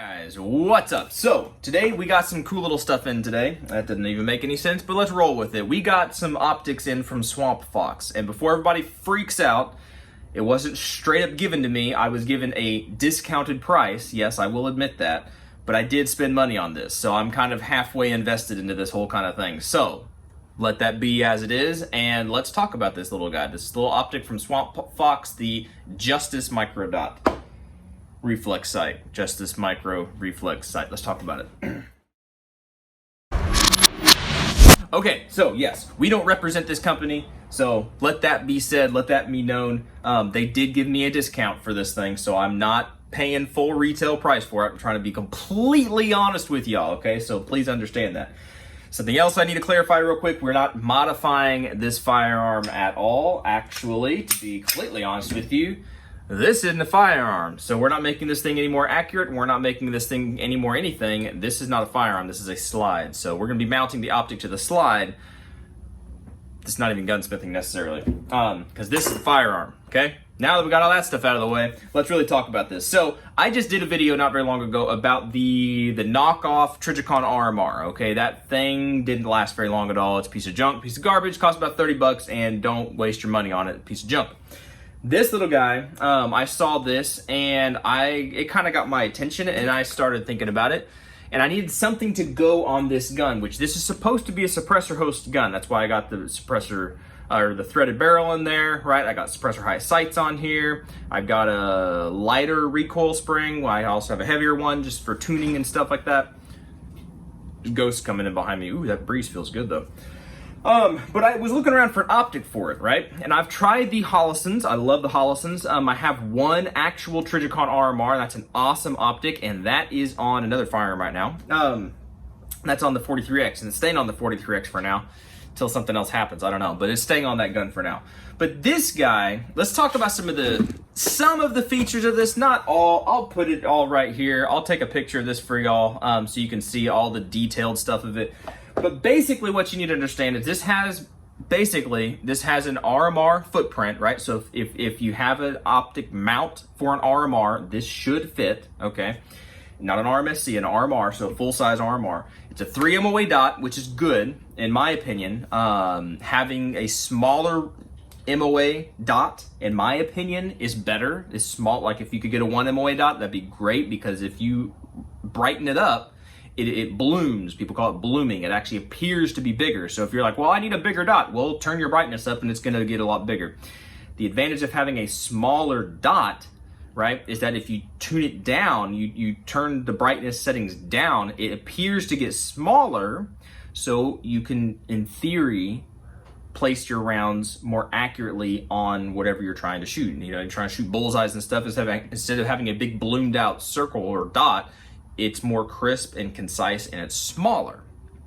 Guys, what's up? So today we got some cool little stuff in today. That didn't even make any sense, but let's roll with it. We got some optics in from Swampfox, and before everybody freaks out, it wasn't straight up given to me. I was given a discounted price. Yes, I will admit that, but I did spend money on this, so I'm kind of halfway invested into this whole kind of thing. So let that be as it is, and let's talk about this little guy. This little optic from Swampfox, the Justice Micro Dot reflex sight. Justice Micro reflex sight. Let's talk about it. Okay, so yes, we don't represent this company, so let that be said, let that be known. They did give me a discount for this thing, so I'm not paying full retail price for it. I'm trying to be completely honest with y'all, okay? So please understand that. Something else I need to clarify real quick, we're not modifying this firearm at all. Actually, to be completely honest with you, this isn't a firearm, so we're not making this thing any more accurate, and we're not making this thing any more anything. This is not a firearm, this is a slide. So we're gonna be mounting the optic to the slide. It's not even gunsmithing necessarily, because this is a firearm, okay? Now that we got all that stuff out of the way, let's really talk about this. So I just did a video not very long ago about the knockoff Trijicon RMR, okay? That thing didn't last very long at all. It's a piece of junk, piece of garbage, cost about 30 bucks, and don't waste your money on it, piece of junk. This little guy, I saw this and it kind of got my attention, and I started thinking about it, and I needed something to go on this gun, which this is supposed to be a suppressor host gun. That's why I got the suppressor or the threaded barrel in there, right? I got suppressor high sights on here. I've got a lighter recoil spring. I also have a heavier one just for tuning and stuff like that. Ghosts coming in behind me. Ooh, that breeze feels good though. But I was looking around for an optic for it, right? And I've tried the Hollisons. I love the Hollisons. I have one actual Trijicon RMR. That's an awesome optic, and that is on another firearm right now. That's on the 43X, and it's staying on the 43X for now, till something else happens. I don't know, but it's staying on that gun for now. But this guy, let's talk about some of the features of this. Not all. I'll put it all right here. I'll take a picture of this for y'all, so you can see all the detailed stuff of it. But basically what you need to understand is this has an RMR footprint, right? So if you have an optic mount for an RMR, this should fit, okay? Not an RMSC, an RMR, so a full-size RMR. It's a 3 MOA dot, which is good, in my opinion. Having a smaller MOA dot, in my opinion, is better. It's small, like if you could get a 1 MOA dot, that'd be great, because if you brighten it up, it blooms. People call it blooming. It actually appears to be bigger. So if you're like, well, I need a bigger dot, well, turn your brightness up and it's gonna get a lot bigger. The advantage of having a smaller dot, right, is that if you tune it down, you turn the brightness settings down, it appears to get smaller, so you can, in theory, place your rounds more accurately on whatever you're trying to shoot. You know, you're trying to shoot bullseyes and stuff, instead of having a big bloomed out circle or dot, it's more crisp and concise, and it's smaller.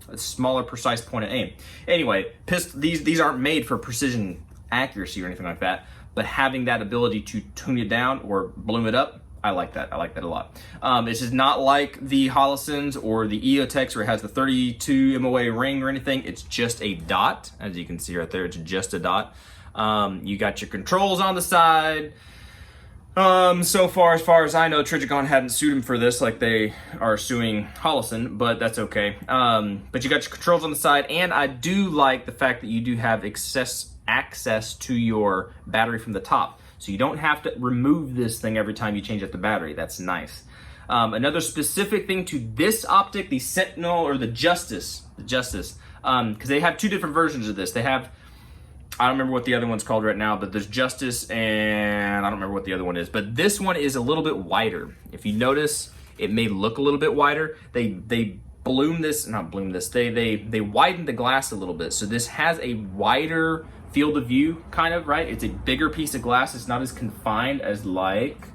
A smaller, precise point of aim. Anyway, these aren't made for precision accuracy or anything like that, but having that ability to tune it down or bloom it up, I like that. I like that a lot. This is not like the Hollisons or the EOTechs where it has the 32 MOA ring or anything. It's just a dot. As you can see right there, it's just a dot. You got your controls on the side. So far as I know, Trijicon hadn't sued him for this like they are suing Hollison, but that's okay. But you got your controls on the side, and I do like the fact that you do have access to your battery from the top. So you don't have to remove this thing every time you change out the battery. That's nice. Another specific thing to this optic, the Sentinel or the Justice, because they have two different versions of this. They have, I don't remember what the other one's called right now, but there's Justice, and I don't remember what the other one is. But this one is a little bit wider. If you notice, it may look a little bit wider. They widen the glass a little bit. So this has a wider field of view, kind of, right? It's a bigger piece of glass. It's not as confined as, like,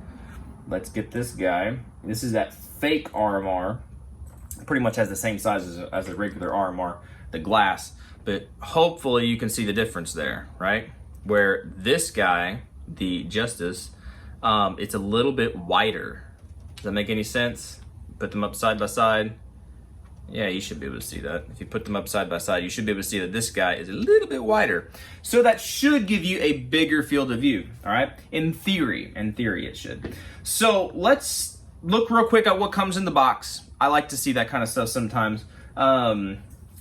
let's get this guy. This is that fake RMR. Pretty much has the same size as a regular RMR, the glass. But hopefully you can see the difference there, right? Where this guy, the Justice, it's a little bit wider. Does that make any sense? Put them up side by side. Yeah, you should be able to see that. If you put them up side by side, you should be able to see that this guy is a little bit wider. So that should give you a bigger field of view, all right? In theory it should. So let's look real quick at what comes in the box. I like to see that kind of stuff sometimes.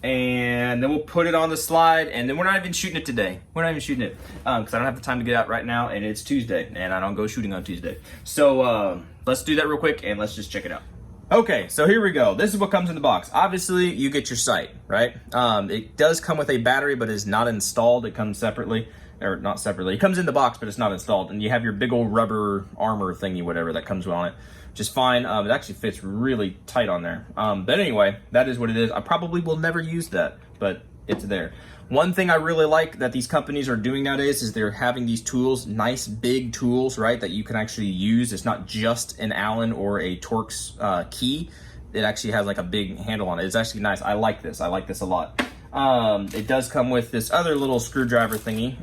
And then we'll put it on the slide, and then we're not even shooting it today. We're not even shooting it because I don't have the time to get out right now, and it's Tuesday, and I don't go shooting on Tuesday. So let's do that real quick, and let's just check it out. Okay, so here we go. This is what comes in the box. Obviously, you get your sight, right? It does come with a battery, but it's not installed. It comes separately, or not separately. It comes in the box, but it's not installed. And you have your big old rubber armor thingy, whatever, that comes on it, which is fine. It actually fits really tight on there. But anyway, that is what it is. I probably will never use that, but it's there. One thing I really like that these companies are doing nowadays is they're having these tools, nice big tools, right, that you can actually use. It's not just an Allen or a Torx key. It actually has like a big handle on it. It's actually nice. I like this. I like this a lot. It does come with this other little screwdriver thingy,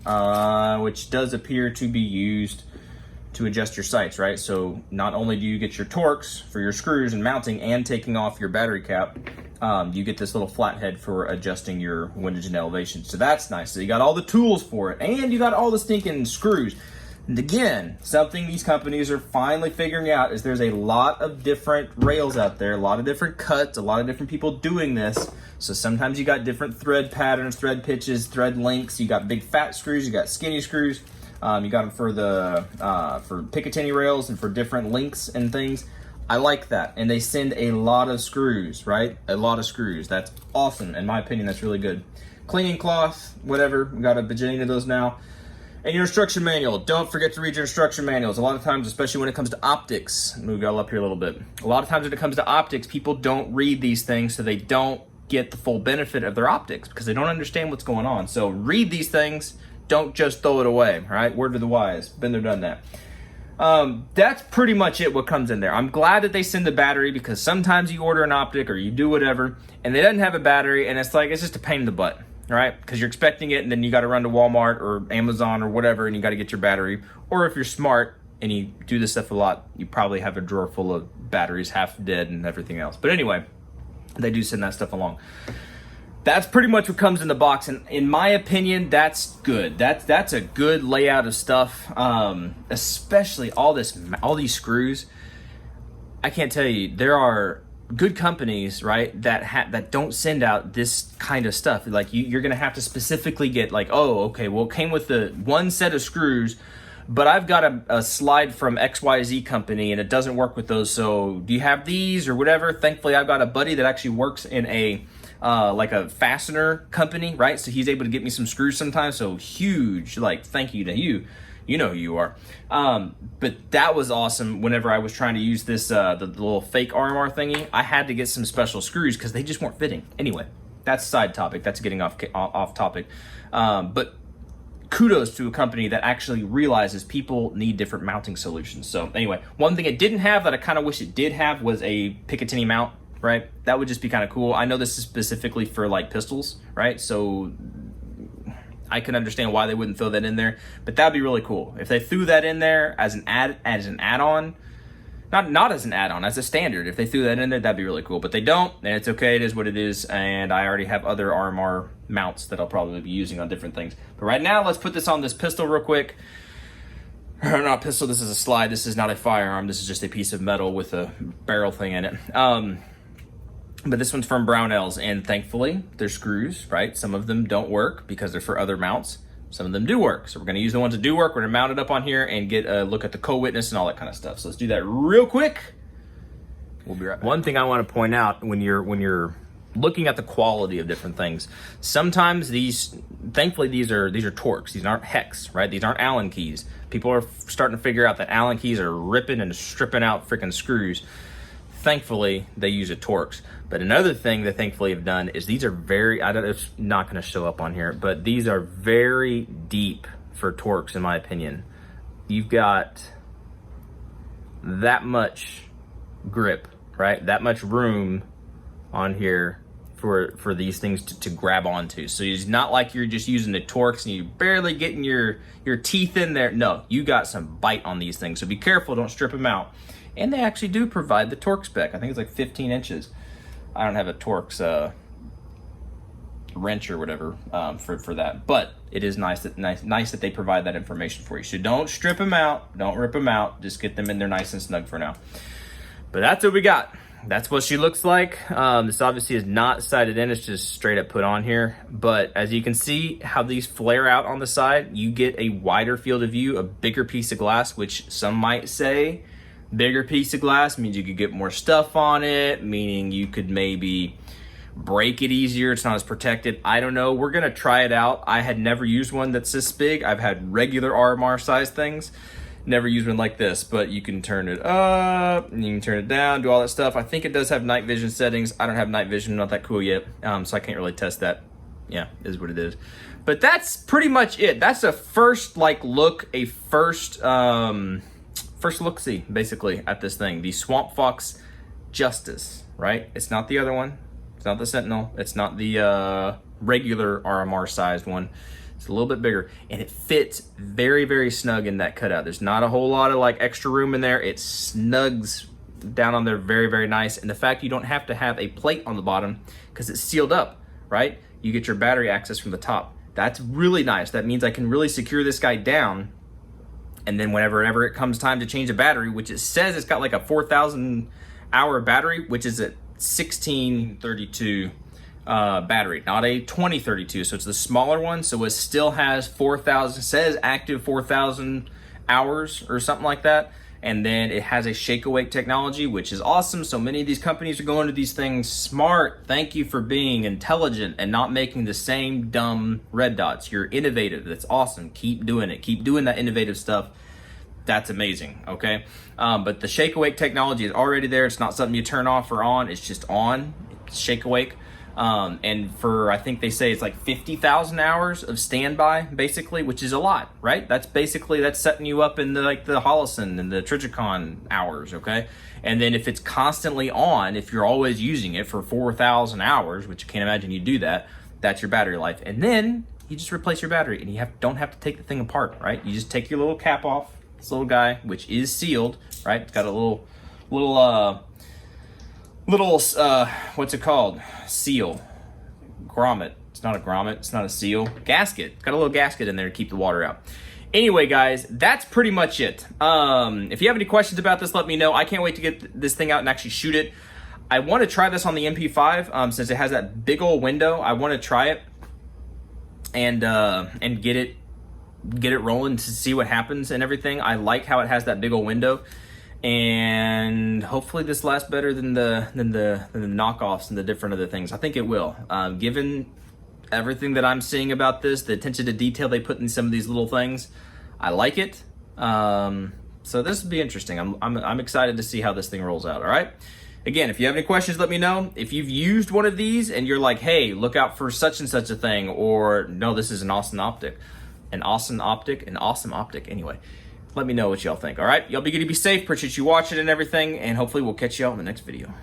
which does appear to be used to adjust your sights, right? So not only do you get your Torx for your screws and mounting and taking off your battery cap, you get this little flat head for adjusting your windage and elevation. So that's nice. So you got all the tools for it, and you got all the stinking screws. And again, something these companies are finally figuring out is there's a lot of different rails out there, a lot of different cuts, a lot of different people doing this. So sometimes you got different thread patterns, thread pitches, thread lengths. You got big fat screws, you got skinny screws. You got them for the for Picatinny rails and for different lengths and things. I like that, and they send a lot of screws, right? A lot of screws. That's awesome. In my opinion, that's really good. Cleaning cloth, whatever. We got a bajillion of those now. And your instruction manual. Don't forget to read your instruction manuals. A lot of times, especially when it comes to optics, move y'all up here a little bit. A lot of times when it comes to optics, people don't read these things, so they don't get the full benefit of their optics because they don't understand what's going on. So read these things. Don't just throw it away, right? Word to the wise. Been there, done that. That's pretty much it what comes in there. I'm glad that they send the battery because sometimes you order an optic or you do whatever and they doesn't have a battery and it's just a pain in the butt, all right? Because you're expecting it and then you got to run to Walmart or Amazon or whatever and you got to get your battery. Or if you're smart and you do this stuff a lot, you probably have a drawer full of batteries half dead and everything else. But anyway, they do send that stuff along. That's pretty much what comes in the box, and in my opinion, that's good. That's a good layout of stuff, especially all these screws. I can't tell you, there are good companies, right, that don't send out this kind of stuff. Like you're gonna have to specifically get like, oh, okay, well, it came with the one set of screws, but I've got a slide from XYZ company and it doesn't work with those. So do you have these or whatever? Thankfully, I've got a buddy that actually works in like a fastener company, right? So he's able to get me some screws sometimes. So huge, like, thank you to you. You know who you are. But that was awesome. Whenever I was trying to use this, the little fake RMR thingy, I had to get some special screws because they just weren't fitting. Anyway, that's a side topic. That's getting off topic. But kudos to a company that actually realizes people need different mounting solutions. So anyway, one thing it didn't have that I kind of wish it did have was a Picatinny mount, right? That would just be kind of cool. I know this is specifically for like pistols, right? So I can understand why they wouldn't throw that in there, but that'd be really cool if they threw that in there as an add-on, not as an add-on, as a standard. If they threw that in there, that'd be really cool. But they don't, and it's okay. It is what it is, and I already have other RMR mounts that I'll probably be using on different things. But right now, let's put this on this pistol real quick. Or not pistol. This is a slide. This is not a firearm. This is just a piece of metal with a barrel thing in it. But this one's from Brownells, and thankfully, they're screws, right? Some of them don't work because they're for other mounts. Some of them do work. So we're gonna use the ones that do work. We're gonna mount it up on here and get a look at the co-witness and all that kind of stuff. So let's do that real quick. We'll be right back. One thing I wanna point out when you're looking at the quality of different things, sometimes thankfully these are Torx. These aren't hex, right? These aren't Allen keys. People are starting to figure out that Allen keys are ripping and stripping out freaking screws. Thankfully, they use a Torx. But another thing they thankfully have done is these are it's not going to show up on here, but these are very deep for Torx, in my opinion. You've got that much grip, right? That much room on here for these things to grab onto. So it's not like you're just using the Torx and you're barely getting your teeth in there. No, you got some bite on these things. So be careful, don't strip them out. And they actually do provide the Torx spec. I think it's like 15 inches. I don't have a Torx wrench or whatever for that, but it is nice that they provide that information for you. So don't strip them out, don't rip them out, just get them in there nice and snug for now. But that's what we got. That's what she looks like. This obviously is not sighted in, it's just straight up put on here. But as you can see how these flare out on the side, you get a wider field of view, a bigger piece of glass, which some might say bigger piece of glass means you could get more stuff on it, meaning you could maybe break it easier, it's not as protected. I don't know, we're gonna try it out. I had never used one that's this big. I've had regular RMR size things. Never used one like this, but you can turn it up, and you can turn it down, do all that stuff. I think it does have night vision settings. I don't have night vision, not that cool yet, so I can't really test that. Yeah, is what it is. But that's pretty much it. That's a first look, first look-see, basically, at this thing. The Swampfox Justice, right? It's not the other one. It's not the Sentinel. It's not the regular RMR sized one. It's a little bit bigger, and it fits very, very snug in that cutout. There's not a whole lot of extra room in there. It snugs down on there very, very nice. And the fact you don't have to have a plate on the bottom because it's sealed up, right? You get your battery access from the top. That's really nice. That means I can really secure this guy down. And then whenever it comes time to change a battery, which it says it's got a 4,000 hour battery, which is a 1632 battery, not a 2032. So it's the smaller one. So it still has 4,000, says active 4,000 hours or something like that. And then it has a shake awake technology, which is awesome. So many of these companies are going to these things smart. Thank you for being intelligent and not making the same dumb red dots. You're innovative. That's awesome. Keep doing it. Keep doing that innovative stuff. That's amazing, okay? But the shake awake technology is already there. It's not something you turn off or on. It's just on. It's shake awake. And for, I think they say it's 50,000 hours of standby, basically, which is a lot, right? That's setting you up in the Holocene and the Trichicon hours, okay? And then if it's constantly on, if you're always using it for 4,000 hours, which you can't imagine you do that, that's your battery life. And then you just replace your battery, and you don't have to take the thing apart, right? You just take your little cap off, this little guy, which is sealed, right? It's got a little what's it called? Seal. Grommet. It's not a grommet. It's not a seal. Gasket. It's got a little gasket in there to keep the water out. Anyway, guys, that's pretty much it. If you have any questions about this, let me know. I can't wait to get this thing out and actually shoot it. I want to try this on the MP5 since it has that big old window. I want to try it and get it rolling to see what happens and everything. I like how it has that big old window. And hopefully this lasts better than the knockoffs and the different other things. I think it will. Given everything that I'm seeing about this, the attention to detail they put in some of these little things, I like it. So this will be interesting. I'm excited to see how this thing rolls out. All right. Again, if you have any questions, let me know. If you've used one of these and you're like, hey, look out for such and such a thing, or no, this is an awesome optic, an awesome optic. Anyway. Let me know what y'all think, all right? Y'all be good to be safe. Appreciate you watching and everything, and hopefully we'll catch y'all in the next video.